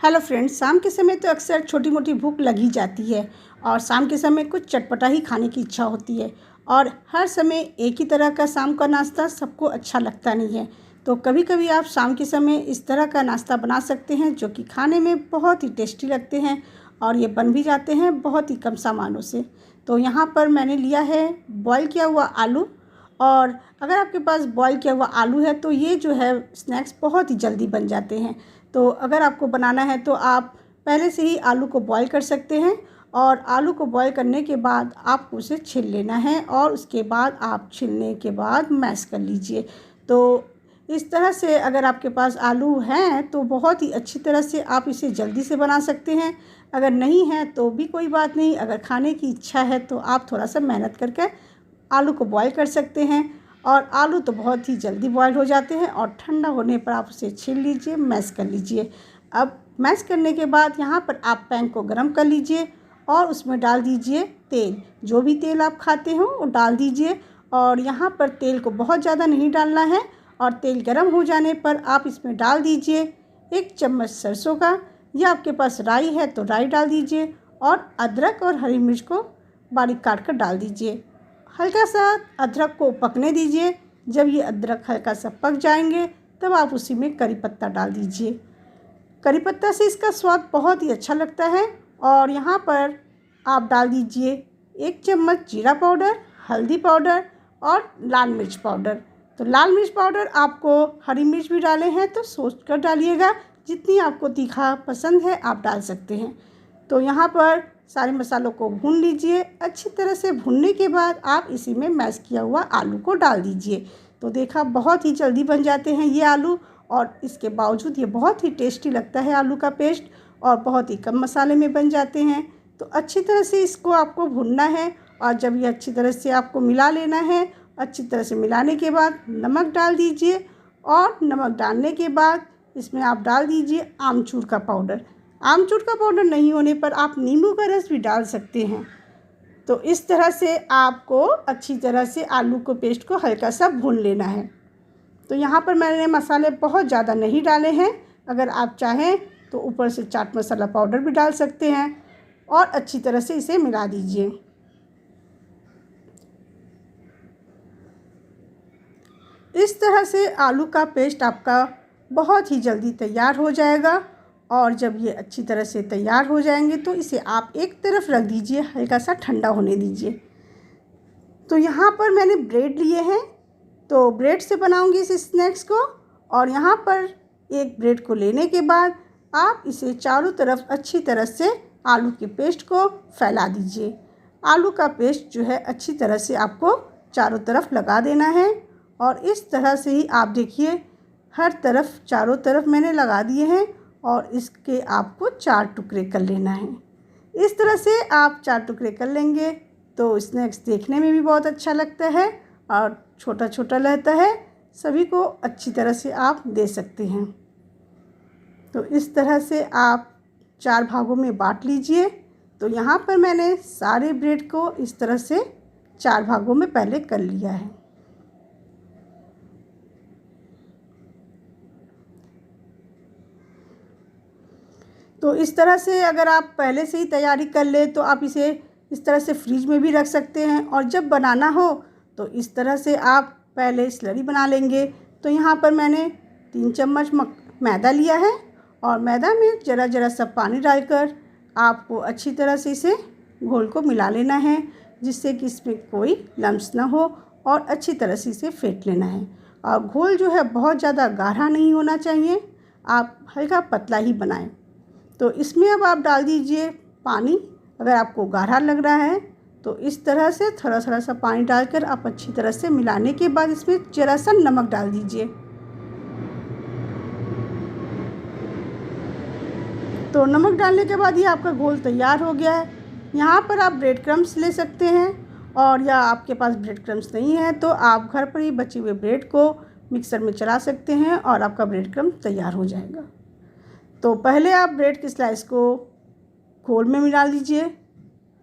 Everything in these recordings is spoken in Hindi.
हेलो फ्रेंड्स, शाम के समय तो अक्सर छोटी मोटी भूख लगी जाती है और शाम के समय कुछ चटपटा ही खाने की इच्छा होती है। और हर समय एक ही तरह का शाम का नाश्ता सबको अच्छा लगता नहीं है। तो कभी कभी आप शाम के समय इस तरह का नाश्ता बना सकते हैं जो कि खाने में बहुत ही टेस्टी लगते हैं और ये बन भी जाते हैं बहुत ही कम सामानों से। तो यहाँ पर मैंने लिया है बॉयल किया हुआ आलू। और अगर आपके पास बॉयल किया हुआ आलू है तो ये जो है स्नैक्स बहुत ही जल्दी बन जाते हैं। तो अगर आपको बनाना है तो आप पहले से ही आलू को बॉयल कर सकते हैं और आलू को बॉयल करने के बाद आपको उसे छील लेना है और उसके बाद आप छीलने के बाद मैश कर लीजिए। तो इस तरह से अगर आपके पास आलू हैं तो बहुत ही अच्छी तरह से आप इसे जल्दी से बना सकते हैं। अगर नहीं है तो भी कोई बात नहीं, अगर खाने की इच्छा है तो आप थोड़ा सा मेहनत करके आलू को बॉयल कर सकते हैं। और आलू तो बहुत ही जल्दी बॉयल हो जाते हैं और ठंडा होने पर आप उसे छील लीजिए, मैश कर लीजिए। अब मैश करने के बाद यहाँ पर आप पैन को गरम कर लीजिए और उसमें डाल दीजिए तेल। जो भी तेल आप खाते हो वो डाल दीजिए। और यहाँ पर तेल को बहुत ज़्यादा नहीं डालना है और तेल गरम हो जाने पर आप इसमें डाल दीजिए 1 चम्मच सरसों का, या आपके पास राई है तो राई डाल दीजिए, और अदरक और हरी मिर्च को बारीक काट कर डाल दीजिए। हल्का सा अदरक को पकने दीजिए। जब ये अदरक हल्का सा पक जाएंगे तब आप उसी में करी पत्ता डाल दीजिए। करी पत्ता से इसका स्वाद बहुत ही अच्छा लगता है। और यहाँ पर आप डाल दीजिए 1 चम्मच जीरा पाउडर, हल्दी पाउडर और लाल मिर्च पाउडर। तो लाल मिर्च पाउडर आपको, हरी मिर्च भी डाले हैं तो सोच कर डालिएगा, जितनी आपको तीखा पसंद है आप डाल सकते हैं। तो यहाँ पर सारे मसालों को भून लीजिए। अच्छी तरह से भूनने के बाद आप इसी में मैश किया हुआ आलू को डाल दीजिए। तो देखा, बहुत ही जल्दी बन जाते हैं ये आलू, और इसके बावजूद ये बहुत ही टेस्टी लगता है आलू का पेस्ट, और बहुत ही कम मसाले में बन जाते हैं। तो अच्छी तरह से इसको आपको भूनना है और जब ये अच्छी तरह से आपको मिला लेना है। अच्छी तरह से मिलाने के बाद नमक डाल दीजिए, और नमक डालने के बाद इसमें आप डाल दीजिए आमचूर का पाउडर। आमचूर का पाउडर नहीं होने पर आप नींबू का रस भी डाल सकते हैं। तो इस तरह से आपको अच्छी तरह से आलू को पेस्ट को हल्का सा भून लेना है। तो यहाँ पर मैंने मसाले बहुत ज़्यादा नहीं डाले हैं। अगर आप चाहें तो ऊपर से चाट मसाला पाउडर भी डाल सकते हैं और अच्छी तरह से इसे मिला दीजिए। इस तरह से आलू का पेस्ट आपका बहुत ही जल्दी तैयार हो जाएगा। और जब ये अच्छी तरह से तैयार हो जाएंगे तो इसे आप एक तरफ रख दीजिए, हल्का सा ठंडा होने दीजिए। तो यहाँ पर मैंने ब्रेड लिए हैं, तो ब्रेड से बनाऊंगी इस स्नैक्स को। और यहाँ पर एक ब्रेड को लेने के बाद आप इसे चारों तरफ अच्छी तरह से आलू के पेस्ट को फैला दीजिए। आलू का पेस्ट जो है अच्छी तरह से आपको चारों तरफ लगा देना है। और इस तरह से ही आप देखिए, हर तरफ चारों तरफ मैंने लगा दिए हैं और इसके आपको 4 टुकड़े कर लेना है। इस तरह से आप 4 टुकड़े कर लेंगे तो स्नैक्स देखने में भी बहुत अच्छा लगता है और छोटा छोटा रहता है, सभी को अच्छी तरह से आप दे सकते हैं। तो इस तरह से आप 4 भागों में बांट लीजिए। तो यहाँ पर मैंने सारे ब्रेड को इस तरह से 4 भागों में पहले कर लिया है। तो इस तरह से अगर आप पहले से ही तैयारी कर ले तो आप इसे इस तरह से फ्रिज में भी रख सकते हैं, और जब बनाना हो तो इस तरह से आप पहले स्लरी बना लेंगे। तो यहाँ पर मैंने 3 चम्मच मैदा लिया है और मैदा में ज़रा ज़रा सा पानी डालकर आपको अच्छी तरह से इसे घोल को मिला लेना है, जिससे कि इसमें कोई लम्स ना हो, और अच्छी तरह से इसे फेंट लेना है। और घोल जो है बहुत ज़्यादा गाढ़ा नहीं होना चाहिए, आप हल्का पतला ही बनाएं। तो इसमें अब आप डाल दीजिए पानी। अगर आपको गाढ़ा लग रहा है तो इस तरह से थोड़ा थोड़ा सा पानी डालकर आप अच्छी तरह से मिलाने के बाद इसमें ज़रा सा नमक डाल दीजिए। तो नमक डालने के बाद ये आपका घोल तैयार हो गया है। यहाँ पर आप ब्रेड क्रम्स ले सकते हैं, और या आपके पास ब्रेड क्रम्स नहीं है तो आप घर पर ही बचे हुए ब्रेड को मिक्सर में चला सकते हैं और आपका ब्रेड क्रम्स तैयार हो जाएगा। तो पहले आप ब्रेड की स्लाइस को घोल में मिला लीजिए,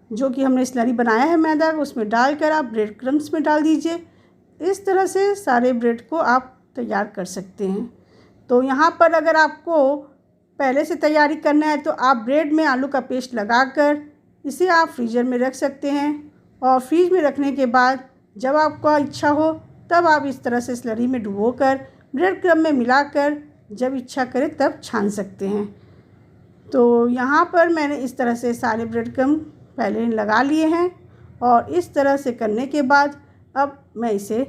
जो कि हमने स्लरी बनाया है मैदा, उसमें डालकर आप ब्रेड क्रम्स में डाल दीजिए। इस तरह से सारे ब्रेड को आप तैयार कर सकते हैं। तो यहाँ पर अगर आपको पहले से तैयारी करना है तो आप ब्रेड में आलू का पेस्ट लगाकर इसे आप फ्रीज़र में रख सकते हैं और फ्रीज में रखने के बाद जब आपका इच्छा हो तब आप इस तरह से स्लरी में डुबोकर ब्रेड क्रम्ब में मिलाकर जब इच्छा करें तब छान सकते हैं। तो यहाँ पर मैंने इस तरह से सारे ब्रेड क्रम्ब पहले लगा लिए हैं और इस तरह से करने के बाद अब मैं इसे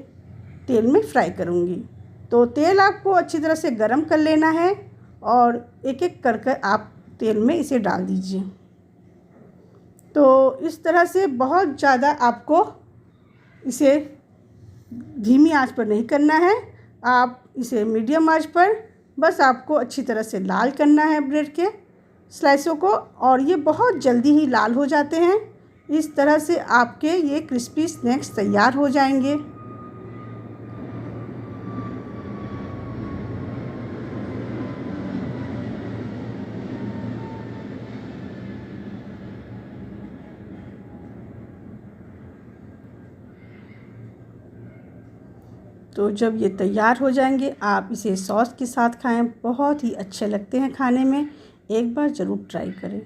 तेल में फ्राई करूँगी। तो तेल आपको अच्छी तरह से गरम कर लेना है और एक एक कर आप तेल में इसे डाल दीजिए। तो इस तरह से बहुत ज़्यादा आपको इसे धीमी आंच पर नहीं करना है, आप इसे मीडियम आंच पर बस आपको अच्छी तरह से लाल करना है ब्रेड के स्लाइसों को, और ये बहुत जल्दी ही लाल हो जाते हैं। इस तरह से आपके ये क्रिस्पी स्नैक्स तैयार हो जाएंगे। तो जब ये तैयार हो जाएंगे आप इसे सॉस के साथ खाएं, बहुत ही अच्छे लगते हैं खाने में। एक बार ज़रूर ट्राई करें।